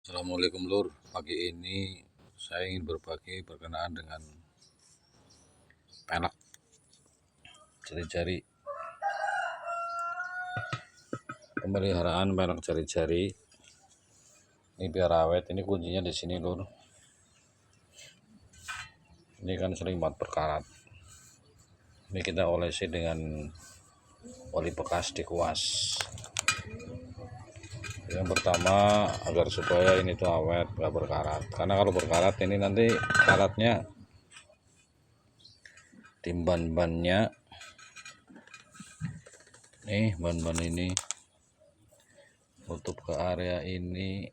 Assalamualaikum lur, pagi ini saya ingin berbagi berkenaan dengan pelek jari-jari. Pemeliharaan pelek jari-jari ini biar awet, ini kuncinya di sini lur. Ini kan sering banget berkarat. Ini kita olesi dengan oli bekas di kuas. Yang pertama, agar supaya ini tuh awet, nggak berkarat. Karena kalau berkarat ini nanti karatnya di ban-bannya, nih ban-ban ini tutup ke area ini,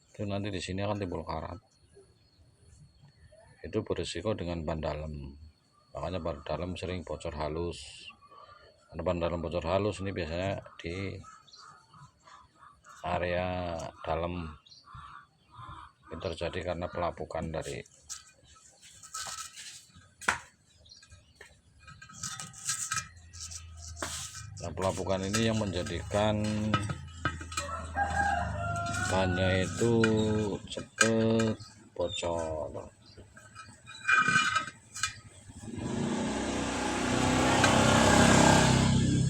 itu nanti di sini akan timbul karat. Itu berisiko dengan ban dalam. Makanya ban dalam sering bocor halus. Karena ban dalam bocor halus ini biasanya di area dalam, itu terjadi karena pelapukan dari pelapukan ini yang menjadikan bannya itu cepet bocor.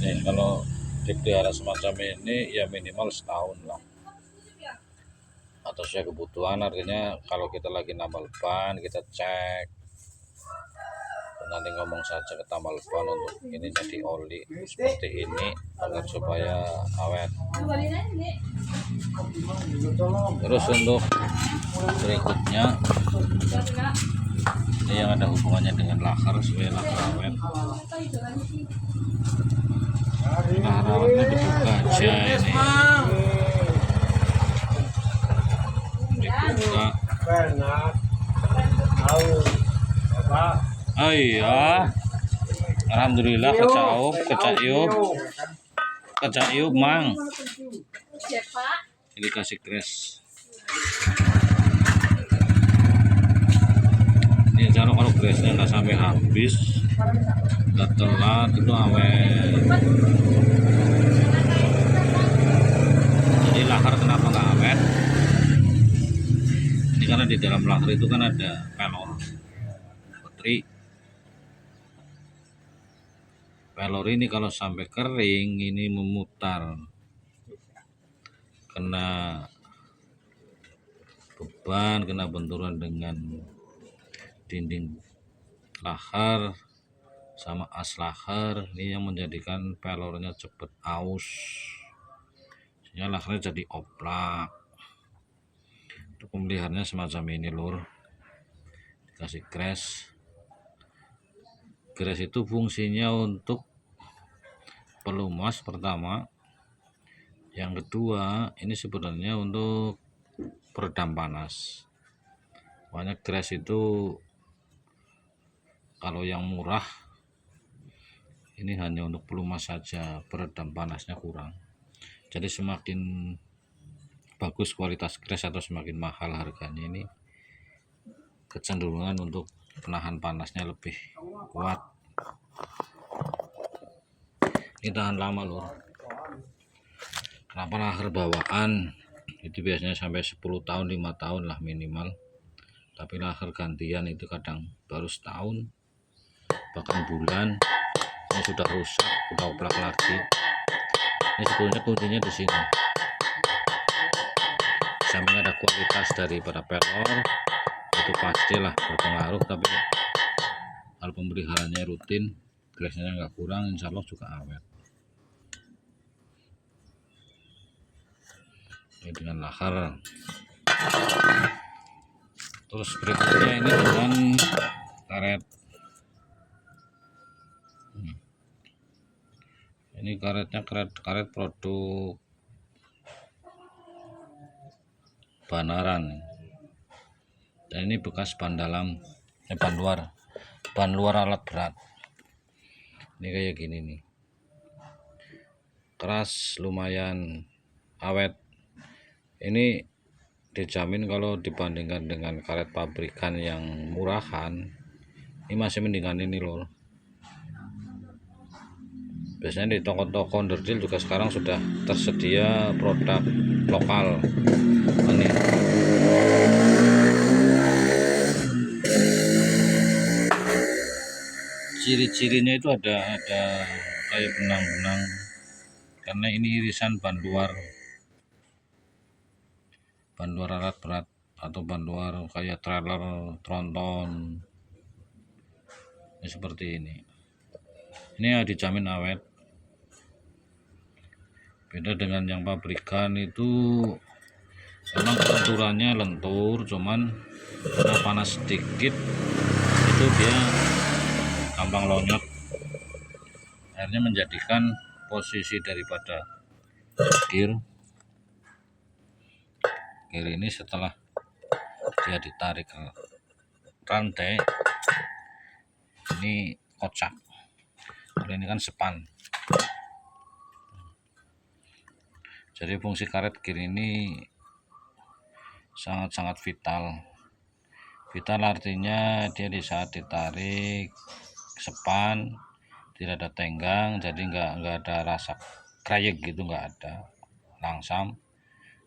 Nih kalau dipelihara semacam ini ya minimal setahun lah, atau sesuai kebutuhan. Artinya kalau kita lagi nambal ban, kita cek, nanti ngomong saja ke tambal ban untuk ini jadi oli seperti ini agar supaya awet. Terus untuk berikutnya, ini yang ada hubungannya dengan lahar supaya lahar awet. Lahar awetnya dibuka aja ini, dibuka. Oh iya, alhamdulillah kecayup mang. Ini kasih crash. Ini kalau crashnya nggak sampai habis, nggak telat, itu awet. Jadi lahar kenapa nggak awet? Ini karena di dalam lahar itu kan ada pelor. Pelor ini kalau sampai kering ini memutar, kena beban, kena benturan dengan dinding lahar sama as lahar, ini yang menjadikan pelornya cepat aus, sehingga laharnya jadi oplak. Untuk pemeliharanya semacam ini lur, dikasih crash. Crash itu fungsinya untuk pelumas pertama, yang kedua ini sebenarnya untuk peredam panas. Banyak crash itu kalau yang murah ini hanya untuk pelumas saja, peredam panasnya kurang. Jadi semakin bagus kualitas crash atau semakin mahal harganya, ini kecenderungan untuk penahan panasnya lebih kuat. Ini tahan lama lur. Kenapa lahar bawaan itu biasanya sampai 10 tahun 5 tahun lah minimal, tapi lahar gantian itu kadang baru setahun bahkan bulan ini sudah rusak, sudah oplak lagi. Ini sebetulnya kuncinya di sini. Samping ada kualitas daripada pelor, itu pastilah berpengaruh, tapi kalau pemeliharaannya rutin, crash-nya nggak kurang, insya Allah juga awet. Ini dengan lahar. Terus berikutnya ini dengan karet. Ini karetnya karet produk Banaran, dan ini bekas ban dalam, ban luar alat berat. Ini kayak gini nih, keras, lumayan awet. Ini dijamin kalau dibandingkan dengan karet pabrikan yang murahan, ini masih mendingan ini loh. Biasanya di toko-toko onderdil juga sekarang sudah tersedia produk lokal. Ini ciri-cirinya itu ada kayak benang-benang, karena ini irisan ban luar alat berat atau ban luar kayak trailer tronton. Ini seperti ini ya, dijamin awet. Beda dengan yang pabrikan itu memang lenturannya lentur, cuman karena panas sedikit itu dia gampang lonyot, akhirnya menjadikan posisi daripada gear ini setelah dia ditarik ke rantai ini kocak. Kalau ini kan sepan. Jadi fungsi karet gear ini sangat-sangat vital. Vital artinya dia di saat ditarik sepan, tidak ada tenggang, jadi nggak ada rasa krayek gitu, nggak ada, langsam.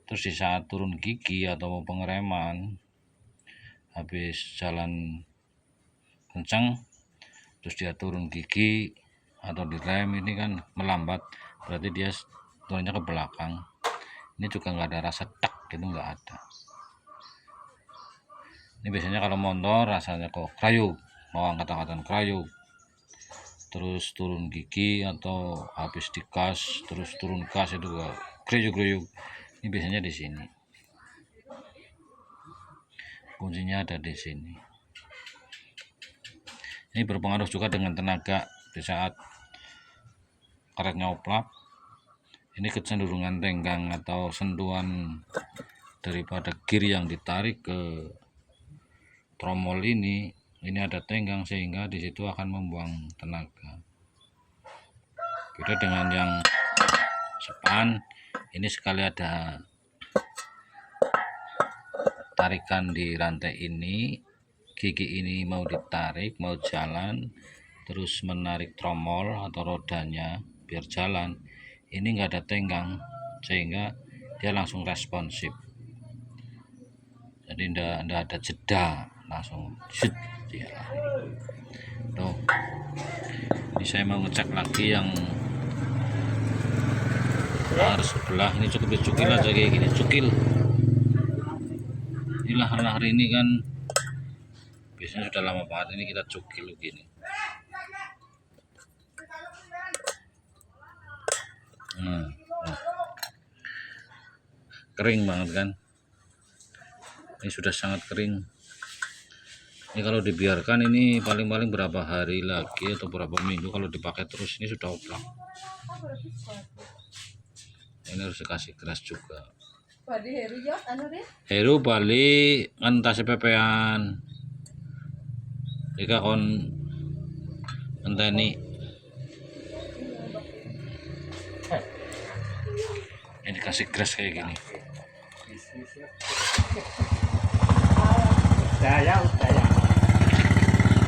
Terus di saat turun gigi atau pengereman, habis jalan kencang terus dia turun gigi atau direm, ini kan melambat, berarti dia turunnya ke belakang. Ini juga nggak ada rasa tak gitu, nggak ada. Ini biasanya kalau motor rasanya kok krayuk, mau angkat-angkatan krayuk, terus turun gigi atau habis digas terus turun gas itu kok krayuk. Ini biasanya di sini, kuncinya ada di sini. Ini berpengaruh juga dengan tenaga di saat karetnya oplak. Ini kecenderungan tenggang atau sentuhan daripada gear yang ditarik ke tromol ini ada tenggang, sehingga di situ akan membuang tenaga. Beda dengan yang sepan, ini sekali ada tarikan di rantai ini, gigi ini mau ditarik, mau jalan, terus menarik tromol atau rodanya biar jalan, ini nggak ada tenggang, sehingga dia langsung responsif. Jadi ndak ada jeda, langsung shoot dia lari. Tuh, ini saya mau ngecek lagi yang lahar sebelah. Ini cukup dicukil aja kayak gini, cukil. Ini lahar ini kan biasanya sudah lama banget, ini kita cukil begini. Kering banget kan, ini sudah sangat kering. Ini kalau dibiarkan ini paling-paling berapa hari lagi atau berapa minggu, kalau dipakai terus ini sudah oplak. Ini harus dikasih keras juga. Heru balik entah sepepean jika kon enteni ini dikasih keras kayak gini.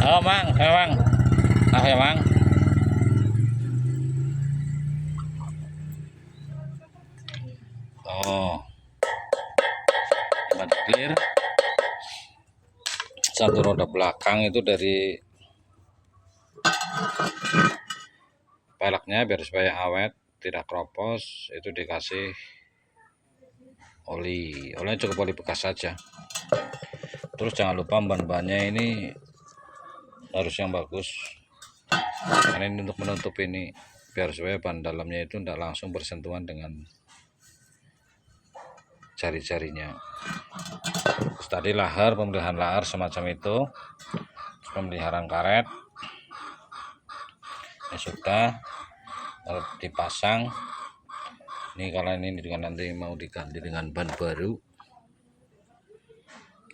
Oh mang, mang, ya mang. Oh, hebat clear. Satu roda belakang itu dari peleknya biar supaya awet, tidak kropos, itu dikasih olinya cukup oli bekas saja. Terus jangan lupa ban-bannya ini harus yang bagus, karena ini untuk menutup ini biar supaya ban dalamnya itu tidak langsung bersentuhan dengan jari-jarinya. Terus tadi lahar, pemeliharaan lahar semacam itu, pemeliharaan karet ya sudah dipasang. Ini kalau ini juga nanti mau diganti dengan ban baru,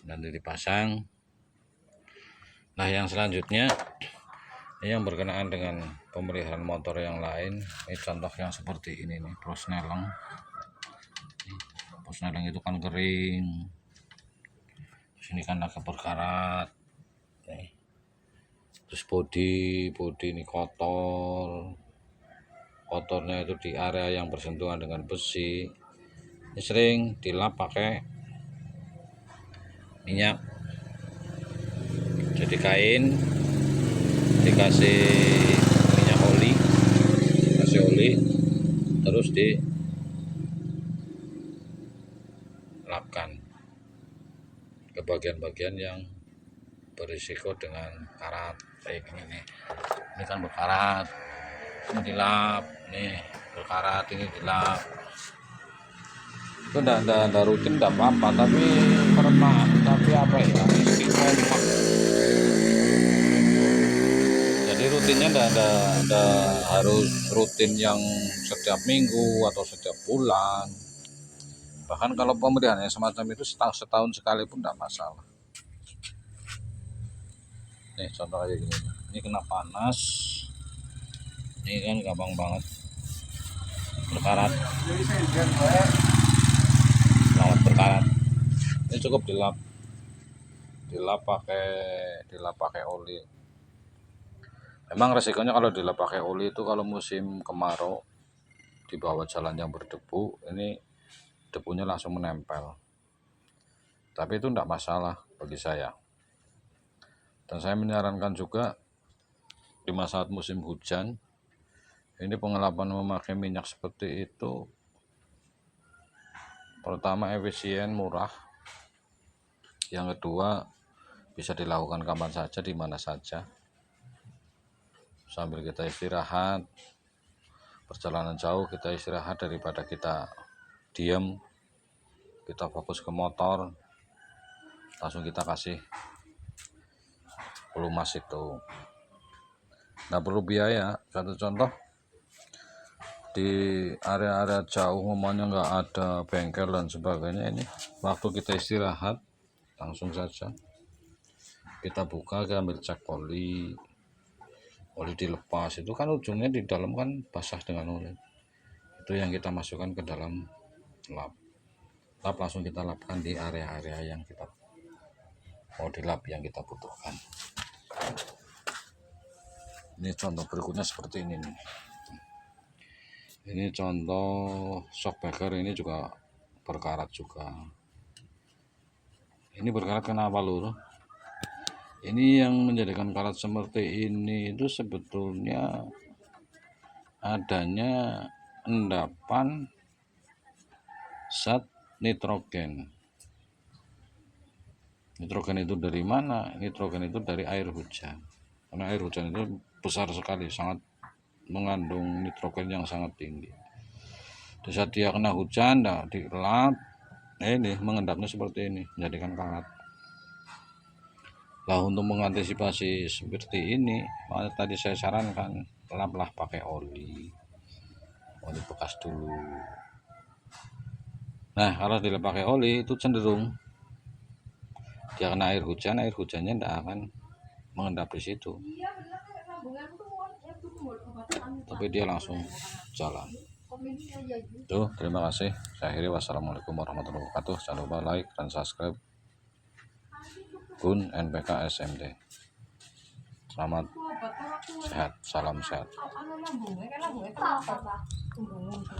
nanti dipasang. Nah yang selanjutnya ini yang berkenaan dengan pemeliharaan motor yang lain. Ini contoh yang seperti ini nih, prosneleng. Prosneleng itu kan kering, sini kan agak berkarat nih. Terus bodi ini kotor, kotornya itu di area yang bersentuhan dengan besi. Ini sering dilap pakai minyak. Jadi kain dikasih minyak oli, kasih oli, terus dilapkan ke bagian-bagian yang berisiko dengan karat kayak gini nih. Ini kan berkarat, ini dilap, nih berkarat, ini dilap. Itu enggak rutin enggak apa-apa, tapi apa ya, istiqomah. Jadi rutinnya enggak harus rutin yang setiap minggu atau setiap bulan. Bahkan kalau pemeliharaan semacam itu setahun sekali pun enggak masalah. Nih contoh kayak gini, ini kena panas, ini kan gampang banget berkarat, berkarat. Ini cukup dilap pakai oli. Memang resikonya kalau dilap pakai oli itu kalau musim kemarau di bawah jalan yang berdebu, ini debunya langsung menempel. Tapi itu enggak masalah bagi saya. Dan saya menyarankan juga di saat musim hujan, ini pengelapan memakai minyak seperti itu, pertama efisien, murah. Yang kedua, bisa dilakukan kapan saja, di mana saja. Sambil kita istirahat, perjalanan jauh kita istirahat daripada kita diam, kita fokus ke motor, langsung kita kasih pelumas itu. Nggak perlu biaya. Satu contoh, di area-area jauh umumnya nggak ada bengkel dan sebagainya, ini waktu kita istirahat langsung saja kita buka, kita ambil cek oli dilepas. Itu kan ujungnya di dalam kan basah dengan oli, itu yang kita masukkan ke dalam lap langsung kita lapkan di area-area yang kita mau dilap, yang kita butuhkan. Ini contoh berikutnya seperti ini nih. Ini contoh shockbreaker, ini juga berkarat juga. Ini berkarat kenapa lur? Ini yang menjadikan karat seperti ini itu sebetulnya adanya endapan zat nitrogen. Nitrogen itu dari mana? Nitrogen itu dari air hujan. Karena air hujan itu besar sekali, sangat mengandung nitrogen yang sangat tinggi. Di saat dia kena hujan, dilap, ini mengendapnya seperti ini, menjadikan karat. Lah untuk mengantisipasi seperti ini, makanya tadi saya sarankan laplah pakai oli bekas dulu. Nah kalau dilap pakai oli itu cenderung dia kena air hujannya tidak akan mengendap di situ, tapi dia langsung jalan. Tuh, terima kasih. Saya akhiri, wassalamualaikum warahmatullahi wabarakatuh. Jangan lupa like dan subscribe Gun NPK SMD. Selamat sehat, salam sehat.